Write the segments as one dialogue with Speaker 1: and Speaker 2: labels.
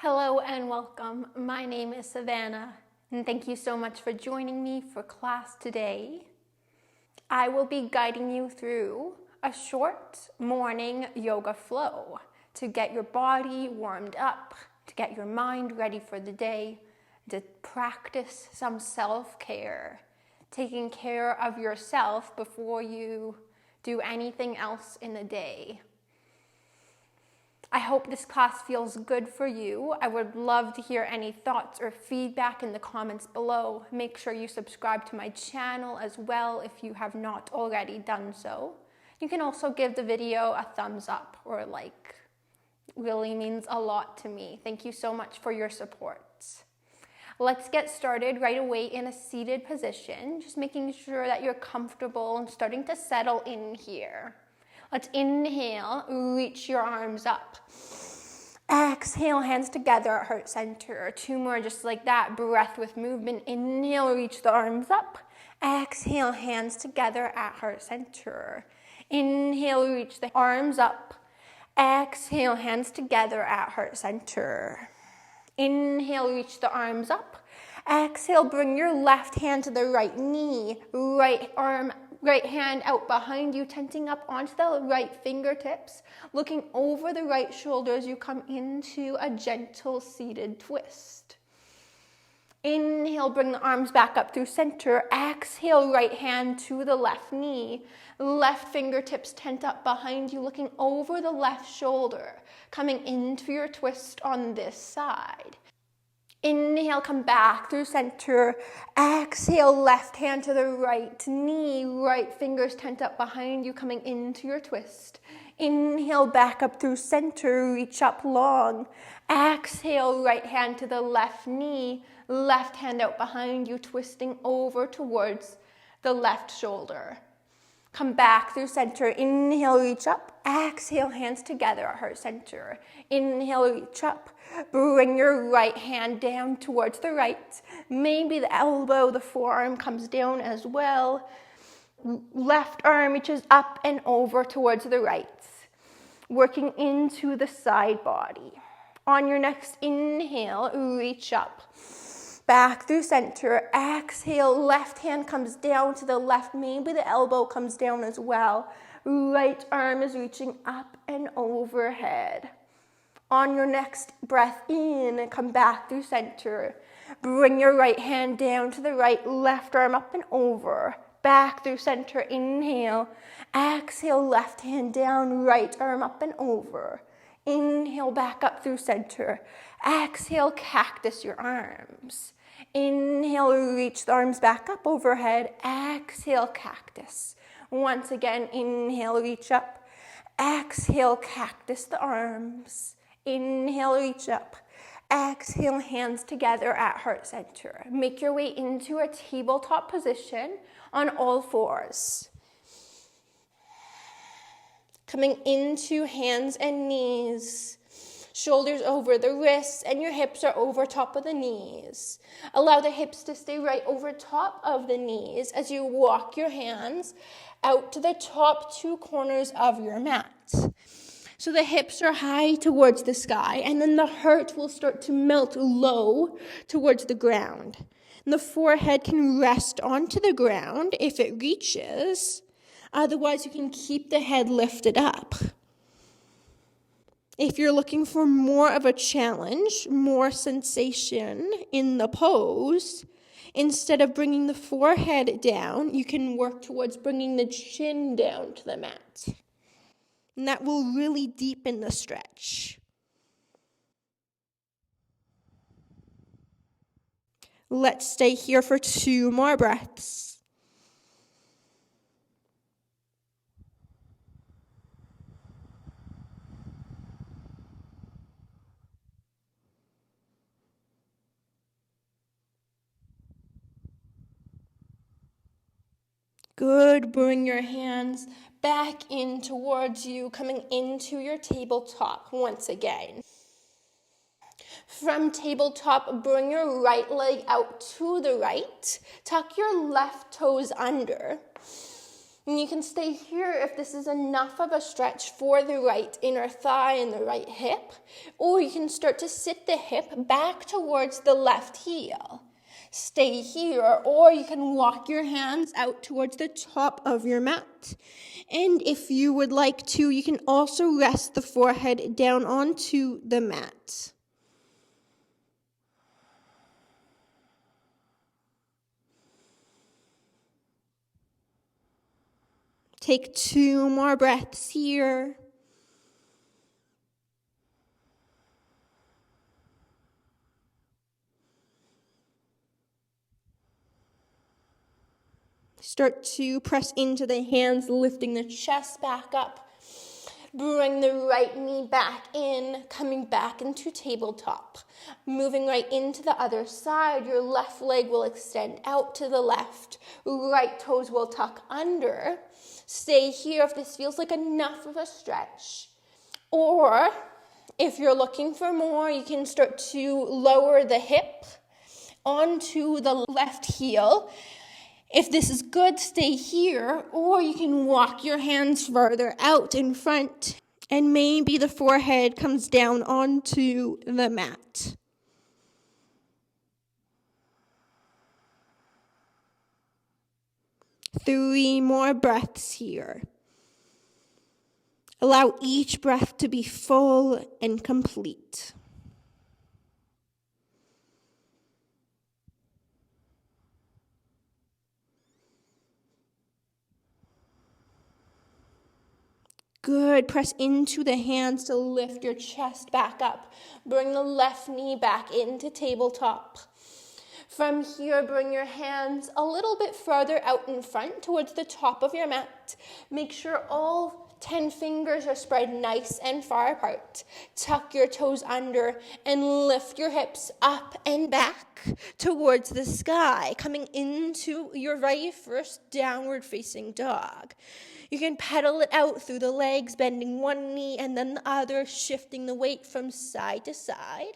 Speaker 1: Hello and welcome. My name is Savannah, and thank you so much for joining me for class today. I will be guiding you through a short morning yoga flow to get your body warmed up, to get your mind ready for the day, to practice some self-care, taking care of yourself before you do anything else in the day. I hope this class feels good for you. I would love to hear any thoughts or feedback in the comments below. Make sure you subscribe to my channel as well if you have not already done so. You can also give the video a thumbs up or a like. It really means a lot to me. Thank you so much for your support. Let's get started right away in a seated position, just making sure that you're comfortable and starting to settle in here. Let's inhale, reach your arms up. Exhale, hands together at heart center. Two more just like that, breath with movement. Inhale, reach the arms up. Exhale, hands together at heart center. Inhale, reach the arms up. Exhale, hands together at heart center. Inhale, reach the arms up. Exhale, bring your left hand to the right knee, right hand out behind you, tenting up onto the right fingertips, looking over the right shoulder as you come into a gentle seated twist. Inhale, bring the arms back up through center. Exhale, right hand to the left knee. Left fingertips tent up behind you, looking over the left shoulder, coming into your twist on this side. Inhale, come back through center. Exhale, left hand to the right knee. Right fingers tent up behind you, coming into your twist. Inhale, back up through center. Reach up long. Exhale, right hand to the left knee. Left hand out behind you, twisting over towards the left shoulder. Come back through center. Inhale, reach up. Exhale, hands together at heart center. Inhale, reach up. Bring your right hand down towards the right. Maybe the elbow, the forearm comes down as well. Left arm reaches up and over towards the right. Working into the side body. On your next inhale, reach up. Back through center. Exhale, left hand comes down to the left. Maybe the elbow comes down as well. Right arm is reaching up and overhead. On your next breath in, come back through center. Bring your right hand down to the right, left arm up and over. Back through center, inhale. Exhale, left hand down, right arm up and over. Inhale, back up through center. Exhale, cactus your arms. Inhale, reach the arms back up overhead. Exhale, cactus. Once again, inhale, reach up. Exhale, cactus the arms. Inhale, reach up. Exhale, hands together at heart center. Make your way into a tabletop position on all fours. Coming into hands and knees. Shoulders over the wrists and your hips are over top of the knees. Allow the hips to stay right over top of the knees as you walk your hands out to the top two corners of your mat. So the hips are high towards the sky, and then the heart will start to melt low towards the ground. And the forehead can rest onto the ground if it reaches. Otherwise, you can keep the head lifted up. If you're looking for more of a challenge, more sensation in the pose, instead of bringing the forehead down, you can work towards bringing the chin down to the mat. And that will really deepen the stretch. Let's stay here for 2 more breaths. Good. Bring your hands back in towards you, coming into your tabletop once again. From tabletop, bring your right leg out to the right. Tuck your left toes under. And you can stay here if this is enough of a stretch for the right inner thigh and the right hip, or you can start to sit the hip back towards the left heel. Stay here, or you can walk your hands out towards the top of your mat. And if you would like to, you can also rest the forehead down onto the mat. Take 2 more breaths here. Start to press into the hands, lifting the chest back up. Bring the right knee back in, coming back into tabletop. Moving right into the other side, your left leg will extend out to the left. Right toes will tuck under. Stay here if this feels like enough of a stretch. Or if you're looking for more, you can start to lower the hip onto the left heel. If this is good, stay here, or you can walk your hands further out in front, and maybe the forehead comes down onto the mat. Three more breaths here. Allow each breath to be full and complete. Good. Press into the hands to lift your chest back up. Bring the left knee back into tabletop. From here, bring your hands a little bit further out in front towards the top of your mat. Make sure all 10 fingers are spread nice and far apart. Tuck your toes under and lift your hips up and back towards the sky, coming into your very first downward facing dog. You can pedal it out through the legs, bending one knee and then the other, shifting the weight from side to side.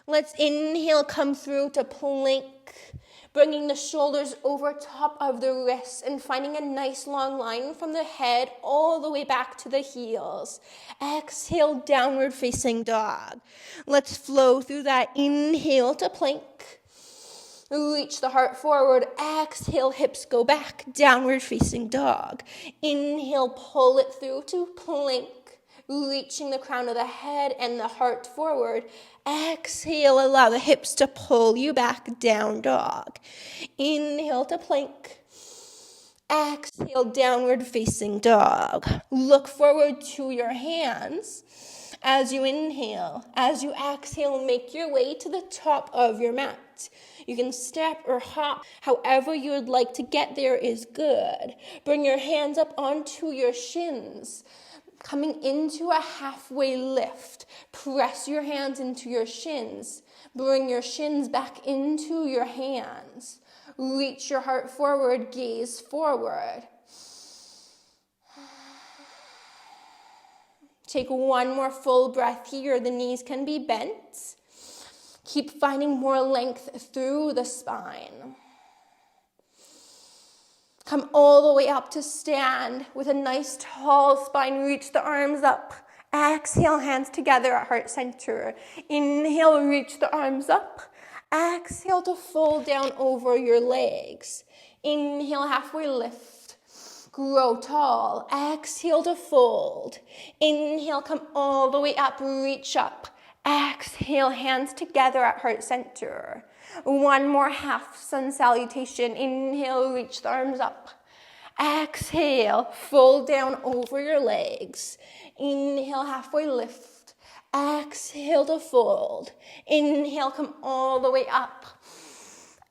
Speaker 1: Let's inhale, come through to plank, bringing the shoulders over top of the wrists and finding a nice long line from the head all the way back to the heels. Exhale, downward facing dog. Let's flow through that. Inhale to plank. Reach the heart forward. Exhale, hips go back. Downward facing dog. Inhale, pull it through to plank. Reaching the crown of the head and the heart forward. Exhale, allow the hips to pull you back, down dog. Inhale to plank. Exhale, downward facing dog. Look forward to your hands as you inhale. As you exhale, make your way to the top of your mat. You can step or hop, however you would like to get there is good. Bring your hands up onto your shins. Coming into a halfway lift, press your hands into your shins. Bring your shins back into your hands. Reach your heart forward, gaze forward. Take one more full breath here. The knees can be bent. Keep finding more length through the spine. Come all the way up to stand with a nice tall spine. Reach the arms up. Exhale, hands together at heart center. Inhale, reach the arms up. Exhale to fold down over your legs. Inhale, halfway lift. Grow tall. Exhale to fold. Inhale, come all the way up. Reach up. Exhale, hands together at heart center. One more half sun salutation. Inhale, reach the arms up. Exhale, fold down over your legs. Inhale, halfway lift. Exhale to fold. Inhale, come all the way up.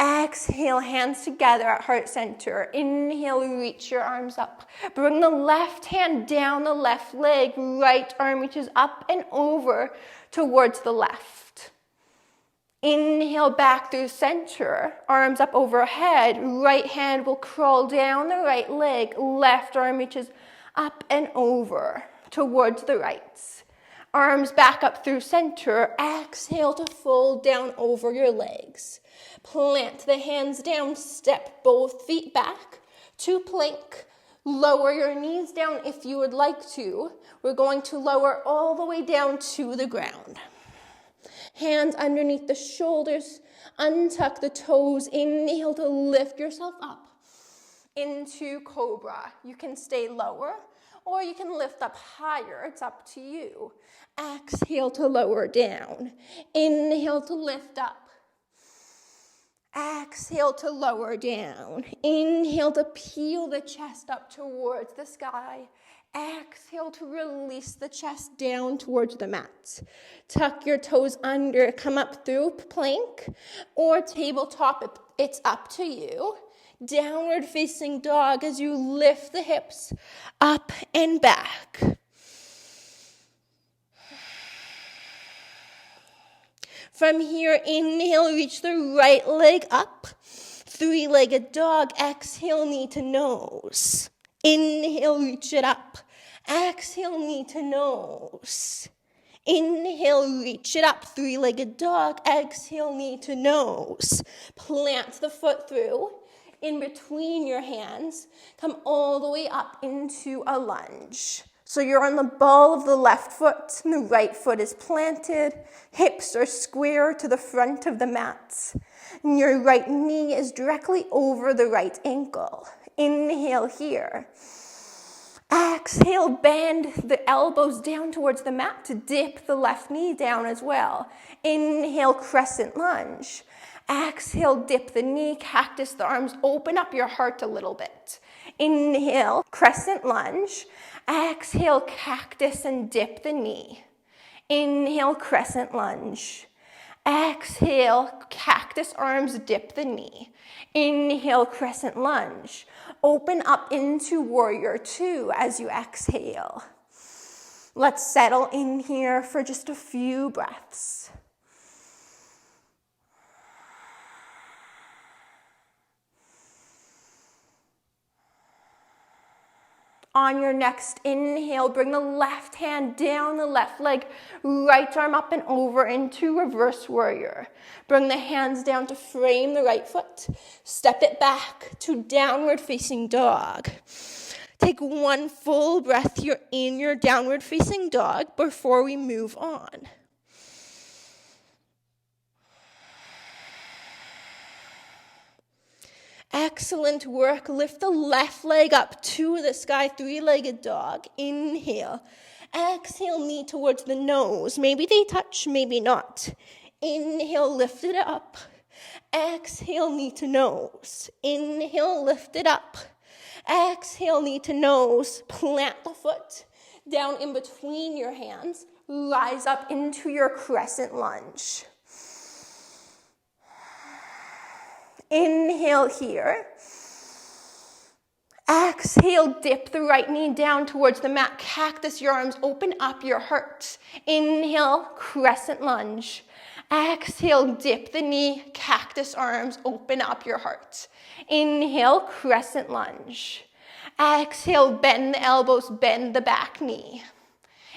Speaker 1: Exhale, hands together at heart center. Inhale, reach your arms up. Bring the left hand down the left leg. Right arm reaches up and over towards the left. Inhale, back through center. Arms up overhead. Right hand will crawl down the right leg. Left arm reaches up and over towards the right. Arms back up through center. Exhale to fold down over your legs. Plant the hands down. Step both feet back to plank. Lower your knees down if you would like to. We're going to lower all the way down to the ground. Hands underneath the shoulders. Untuck the toes. Inhale to lift yourself up into cobra. You can stay lower or you can lift up higher. It's up to you. Exhale to lower down. Inhale to lift up. Exhale to lower down. Inhale to peel the chest up towards the sky. Exhale to release the chest down towards the mat. Tuck your toes under. Come up through plank or tabletop. It's up to you. Downward facing dog as you lift the hips up and back. From here, inhale, reach the right leg up. Three-legged dog. Exhale, knee to nose. Inhale, reach it up. Exhale, knee to nose. Inhale, reach it up. Three-legged dog. Exhale, knee to nose. Plant the foot through. In between your hands, come all the way up into a lunge. So you're on the ball of the left foot, and the right foot is planted. Hips are square to the front of the mat. And your right knee is directly over the right ankle. Inhale here. Exhale, bend the elbows down towards the mat to dip the left knee down as well. Inhale, crescent lunge. Exhale, dip the knee, cactus the arms, open up your heart a little bit. Inhale, crescent lunge. Exhale, cactus and dip the knee. Inhale, crescent lunge. Exhale, cactus arms, dip the knee. Inhale, crescent lunge. Open up into warrior two as you exhale. Let's settle in here for just a few breaths. On your next inhale, bring the left hand down the left leg, right arm up and over into reverse warrior. Bring the hands down to frame the right foot. Step it back to downward facing dog. Take one full breath here in your downward facing dog before we move on. Excellent work. Lift the left leg up to the sky, three-legged dog. Inhale. Exhale, knee towards the nose. Maybe they touch, maybe not. Inhale, lift it up. Exhale, knee to nose. Inhale, lift it up. Exhale, knee to nose. Plant the foot down in between your hands. Rise up into your crescent lunge. Inhale here. Exhale, dip the right knee down towards the mat. Cactus your arms, open up your heart. Inhale, crescent lunge. Exhale, dip the knee, cactus arms, open up your heart. Inhale, crescent lunge. Exhale, bend the elbows, bend the back knee.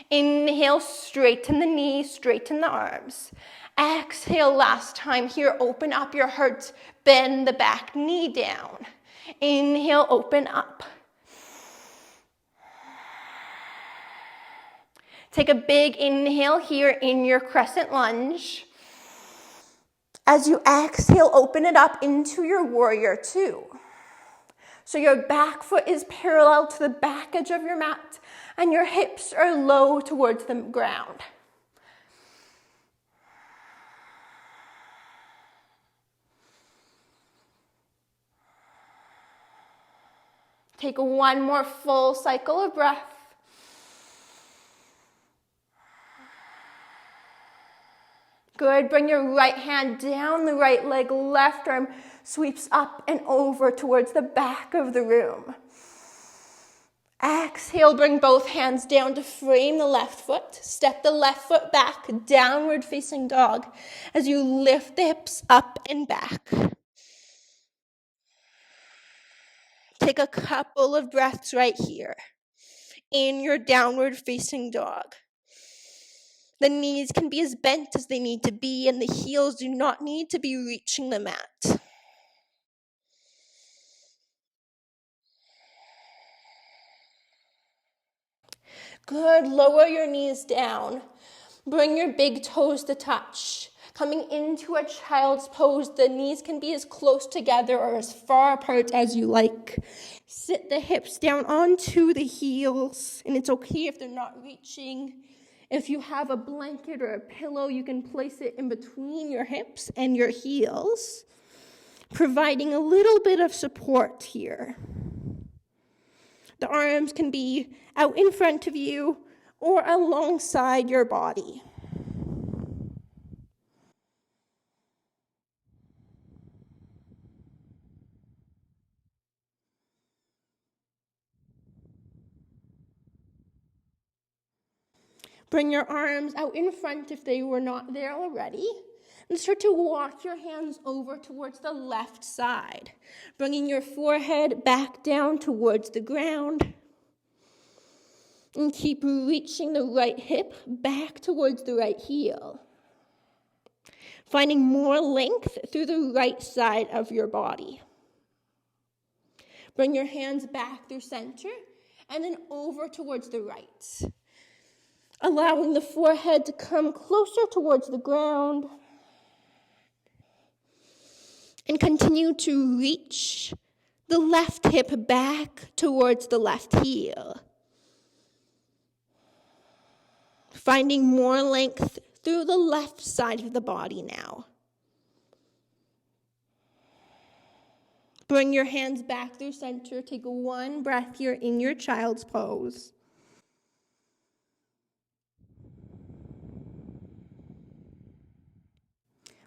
Speaker 1: Inhale, straighten the knee, straighten the arms. Exhale, last time here, open up your heart, bend the back knee down. Inhale, open up. Take a big inhale here in your crescent lunge. As you exhale, open it up into your warrior two. So your back foot is parallel to the back edge of your mat, and your hips are low towards the ground. Take one more full cycle of breath. Good. Bring your right hand down the right leg, left arm sweeps up and over towards the back of the room. Exhale, bring both hands down to frame the left foot. Step the left foot back, downward facing dog, as you lift the hips up and back. Take a couple of breaths right here in your downward facing dog.
Speaker 2: The knees can be as bent as they need to be, and the heels do not need to be reaching the mat. Good. Lower your knees down. Bring your big toes to touch. Coming into a child's pose, the knees can be as close together or as far apart as you like. Sit the hips down onto the heels, and it's okay if they're not reaching. If you have a blanket or a pillow, you can place it in between your hips and your heels, providing a little bit of support here. The arms can be out in front of you or alongside your body. Bring your arms out in front if they were not there already. And start to walk your hands over towards the left side, bringing your forehead back down towards the ground. And keep reaching the right hip back towards the right heel. Finding more length through the right side of your body. Bring your hands back through center and then over towards the right. Allowing the forehead to come closer towards the ground. And continue to reach the left hip back towards the left heel. Finding more length through the left side of the body now. Bring your hands back through center. Take one breath here in your child's pose.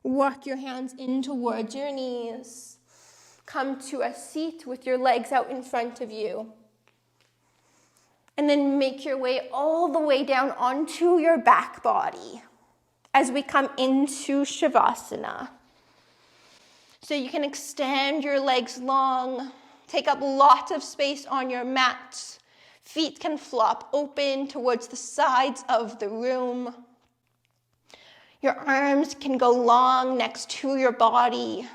Speaker 2: Walk your hands in towards your knees. Come to a seat with your legs out in front of you. And then make your way all the way down onto your back body as we come into Shavasana. So you can extend your legs long, take up lots of space on your mat. Feet can flop open towards the sides of the room. Your arms can go long next to your body.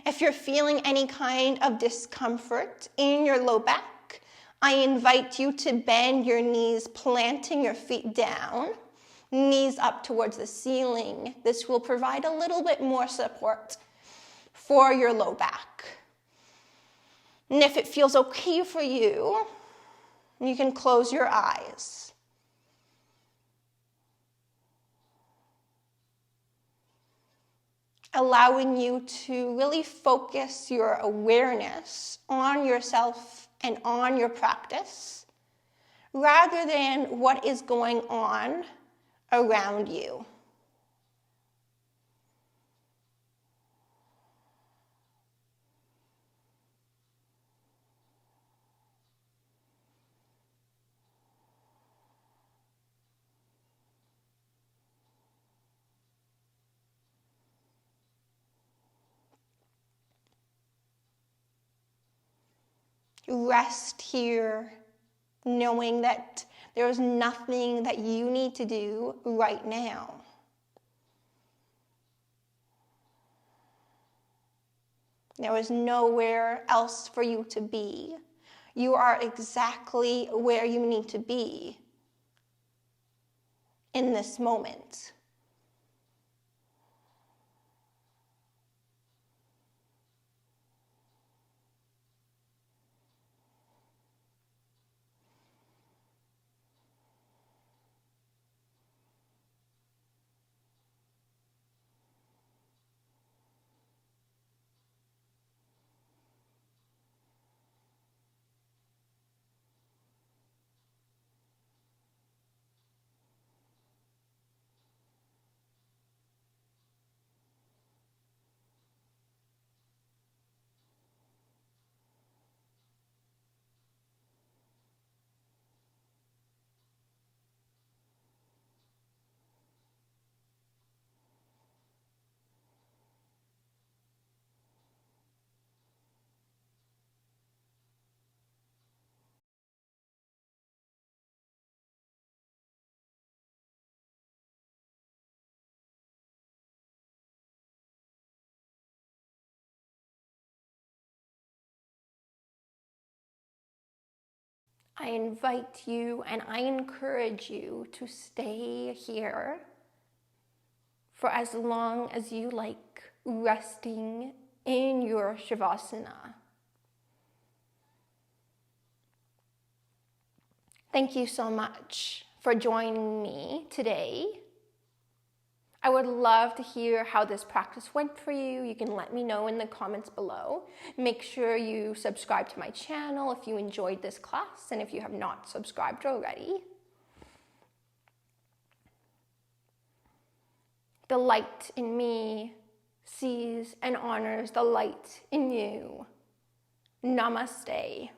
Speaker 2: If you're feeling any kind of discomfort in your low back, I invite you to bend your knees, planting your feet down, knees up towards the ceiling. This will provide a little bit more support for your low back. And if it feels okay for you, you can close your eyes. Allowing you to really focus your awareness on yourself and on your practice, rather than what is going on around you. Rest here, knowing that there is nothing that you need to do right now. There is nowhere else for you to be. You are exactly where you need to be in this moment.
Speaker 1: I invite you and I encourage you to stay here for as long as you like, resting in your Shavasana. Thank you so much for joining me today. I would love to hear how this practice went for you. You can let me know in the comments below. Make sure you subscribe to my channel if you enjoyed this class and if you have not subscribed already. The light in me sees and honors the light in you. Namaste.